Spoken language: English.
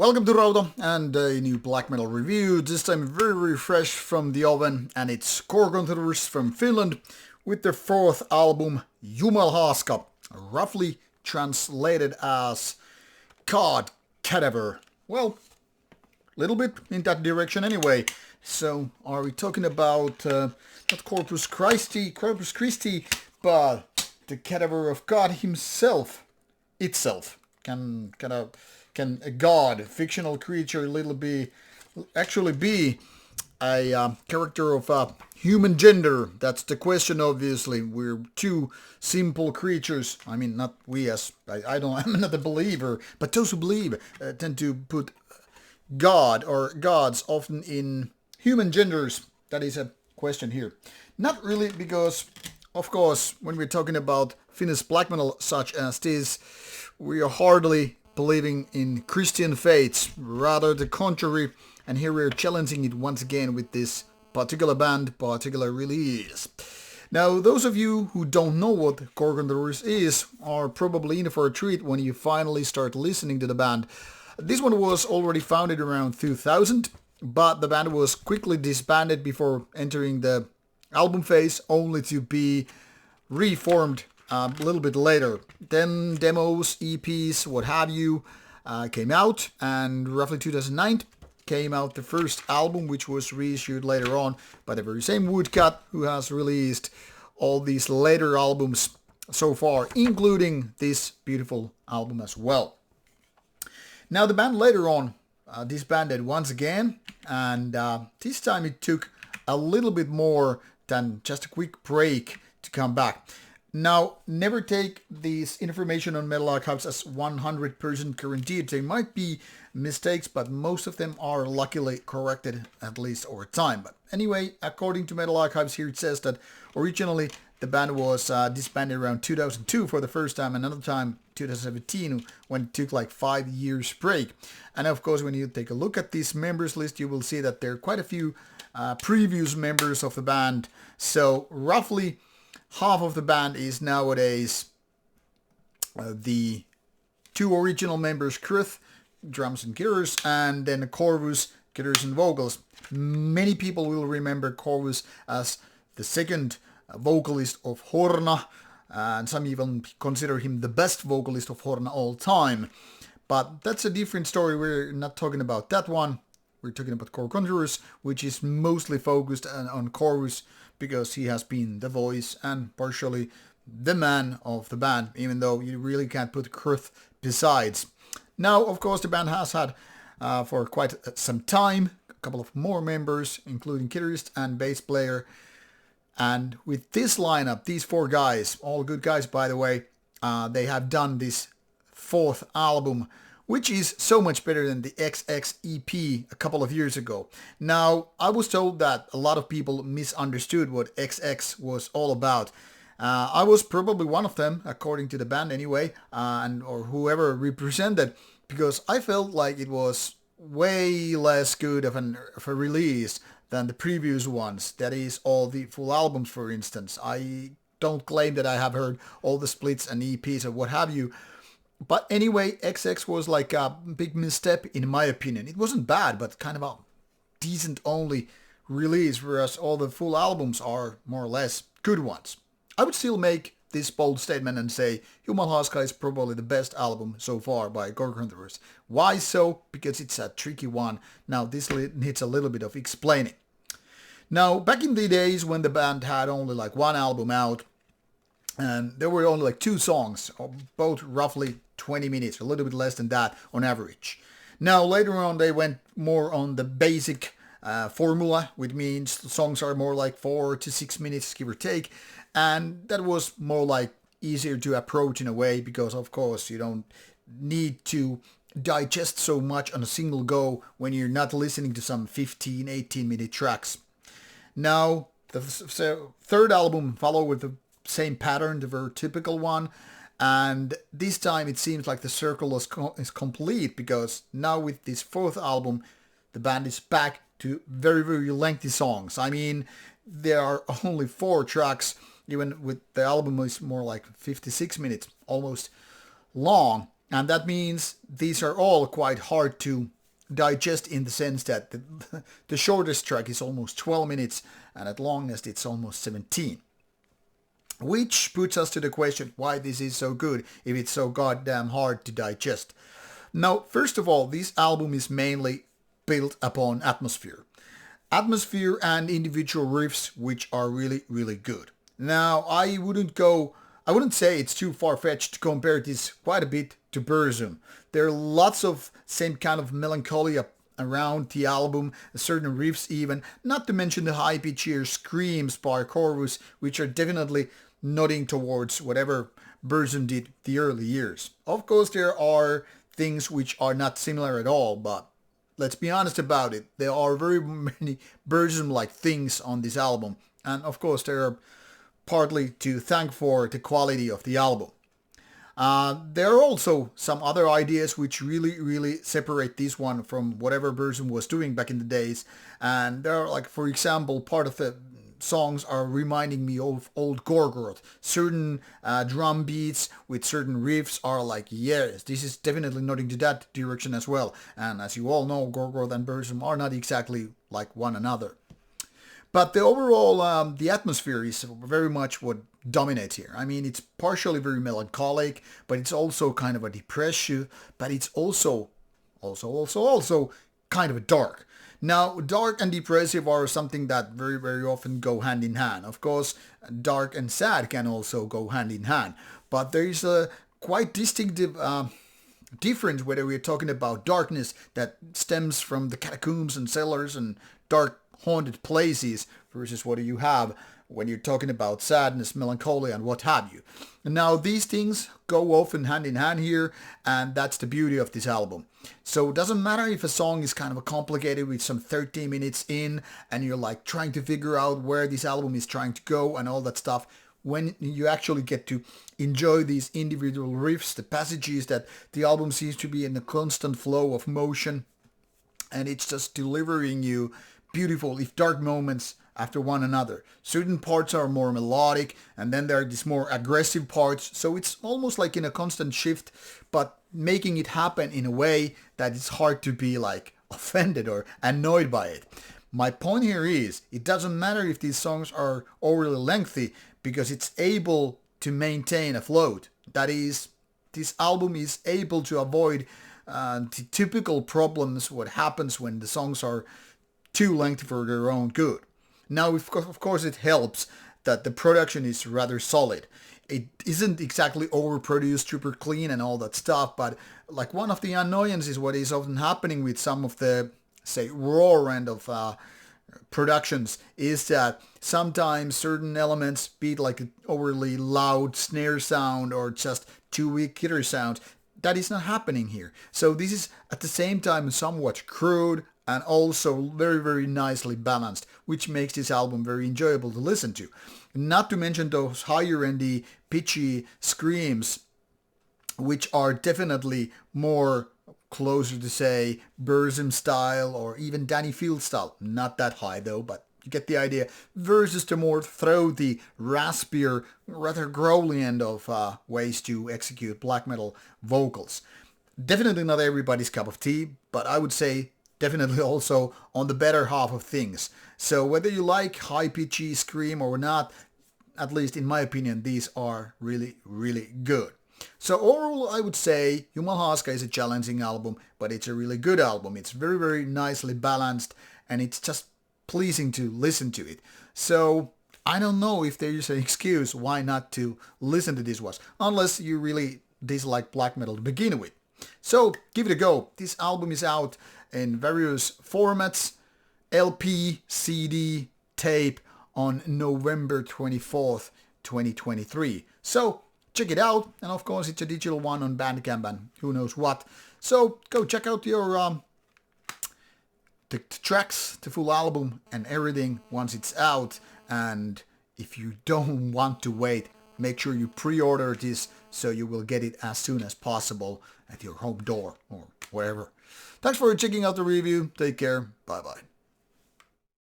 Welcome to Rauta and a new black metal review, this time very fresh from the oven, and it's Korgonthurus from Finland with their fourth album Jumalhaaska, roughly translated as God Cadaver. Well, little bit in that direction anyway. So are we talking about not Corpus Christi, but the cadaver of God himself, itself? Can a god, a fictional creature, actually be a character of human gender? That's the question, obviously. We're two simple creatures. I mean, not we as, I'm not a believer, but those who believe tend to put God or gods often in human genders. That is a question here. Not really, because, of course, when we're talking about Finnish black metal such as this, we are hardly believing in Christian faiths, rather the contrary, and here we're challenging it once again with this particular band, particular release. Now, those of you who don't know what Korgonthurus is are probably in for a treat when you finally start listening to the band. This one was already founded around 2000, but the band was quickly disbanded before entering the album phase, only to be reformed a little bit later. Then demos, EPs, what have you, came out, and roughly 2009 came out the first album, which was reissued later on by the very same Woodcut, who has released all these later albums so far, including this beautiful album as well. Now the band later on disbanded once again, and this time it took a little bit more than just a quick break to come back. Now, never take this information on Metal Archives as 100% guaranteed. There might be mistakes, but most of them are luckily corrected, at least over time. But anyway, according to Metal Archives here, it says that originally the band was disbanded around 2002 for the first time, another time 2017 when it took like 5 years break. And of course, when you take a look at this members list, you will see that there are quite a few previous members of the band. So roughly half of the band is nowadays the two original members, Krith, drums and guitars, and then Corvus, guitars and vocals. Many people will remember Corvus as the second vocalist of Horna, and some even consider him the best vocalist of Horna all time. But that's a different story. We're not talking about that one. We're talking about Korgonthurus, which is mostly focused on Corvus, because he has been the voice and partially the man of the band, even though you really can't put Krith besides. Now, of course, the band has had for quite some time a couple of more members, including guitarist and bass player. And with this lineup, these four guys, all good guys by the way, they have done this fourth album, which is so much better than the XX EP a couple of years ago. Now, I was told that a lot of people misunderstood what XX was all about. I was probably one of them, according to the band anyway, or whoever represented, because I felt like it was way less good of a release than the previous ones. That is, all the full albums, for instance. I don't claim that I have heard all the splits and EPs or what have you. But anyway, XX was like a big misstep in my opinion. It wasn't bad, but kind of a decent only release, whereas all the full albums are more or less good ones. I would still make this bold statement and say Jumalhaaska is probably the best album so far by Korgonthurus. Why so? Because it's a tricky one. Now this needs a little bit of explaining. Now, back in the days when the band had only like one album out, and there were only like two songs, both roughly 20 minutes, a little bit less than that on average. Now later on they went more on the basic formula, which means the songs are more like 4 to 6 minutes, give or take, and that was more like easier to approach in a way, because of course you don't need to digest so much on a single go when you're not listening to some 15-18 minute tracks. Now the third album followed with the same pattern, the very typical one, and this time it seems like the circle is complete, because now with this fourth album the band is back to very lengthy songs. I mean, there are only 4 tracks, even with the album is more like 56 minutes, almost long. And that means these are all quite hard to digest in the sense that the shortest track is almost 12 minutes and at longest it's almost 17. Which puts us to the question why this is so good if it's so goddamn hard to digest. Now, first of all, this album is mainly built upon atmosphere. Atmosphere and individual riffs which are really, really good. Now, I wouldn't say it's too far-fetched to compare this quite a bit to Burzum. There are lots of same kind of melancholy around the album, certain riffs even, not to mention the high-pitched screams by Korgonthurus, which are definitely nodding towards whatever Burzum did the early years. Of course, there are things which are not similar at all, but let's be honest about it. There are very many Burzum-like things on this album, and of course, there are partly to thank for the quality of the album. There are also some other ideas which really separate this one from whatever Burzum was doing back in the days. And there are, like, for example, part of the songs are reminding me of old Gorgoroth. Certain drum beats with certain riffs are like, yes, this is definitely nodding to that direction as well. And as you all know, Gorgoroth and Burzum are not exactly like one another. But the overall, the atmosphere is very much what dominates here. I mean, it's partially very melancholic, but it's also kind of a depressive, but it's also kind of a dark. Now, dark and depressive are something that very often go hand in hand. Of course, dark and sad can also go hand in hand. But there is a quite distinctive difference whether we're talking about darkness that stems from the catacombs and cellars and dark haunted places versus what you have when you're talking about sadness, melancholy, and what have you. And now these things go often hand in hand here, and that's the beauty of this album. So it doesn't matter if a song is kind of complicated with some 13 minutes in and you're like trying to figure out where this album is trying to go and all that stuff. When you actually get to enjoy these individual riffs, the passages that the album seems to be in a constant flow of motion, and it's just delivering you beautiful, if dark, moments after one another. Certain parts are more melodic, and then there are these more aggressive parts, so it's almost like in a constant shift, but making it happen in a way that it's hard to be like offended or annoyed by it. My point here is, it doesn't matter if these songs are overly lengthy, because it's able to maintain a float. That is, this album is able to avoid the typical problems what happens when the songs are too lengthy for their own good. Now, of course, it helps that the production is rather solid. It isn't exactly overproduced, super clean and all that stuff, but like one of the annoyances what is often happening with some of the, say, raw end of productions is that sometimes certain elements, be it like an overly loud snare sound or just too weak guitar sound, that is not happening here. So this is at the same time somewhat crude and also very nicely balanced, which makes this album very enjoyable to listen to. Not to mention those higher endy, pitchy screams, which are definitely more closer to, say, Burzum style or even Danny Field style. Not that high though, but you get the idea. Versus the more throaty, raspier, rather growly end of ways to execute black metal vocals. Definitely not everybody's cup of tea, but I would say definitely also on the better half of things. So whether you like high-pitchy scream or not, at least in my opinion, these are really good. So overall, I would say Jumalhaaska is a challenging album, but it's a really good album. It's very nicely balanced, and it's just pleasing to listen to it. So I don't know if there is an excuse why not to listen to this one, unless you really dislike black metal to begin with. So give it a go. This album is out in various formats: LP, CD, tape, on November 24th, 2023. So check it out, and of course it's a digital one on Bandcamp and who knows what. So go check out your the tracks, the full album and everything once it's out. And if you don't want to wait, make sure you pre-order this so you will get it as soon as possible at your home door or wherever. Thanks for checking out the review. Take care. Bye bye.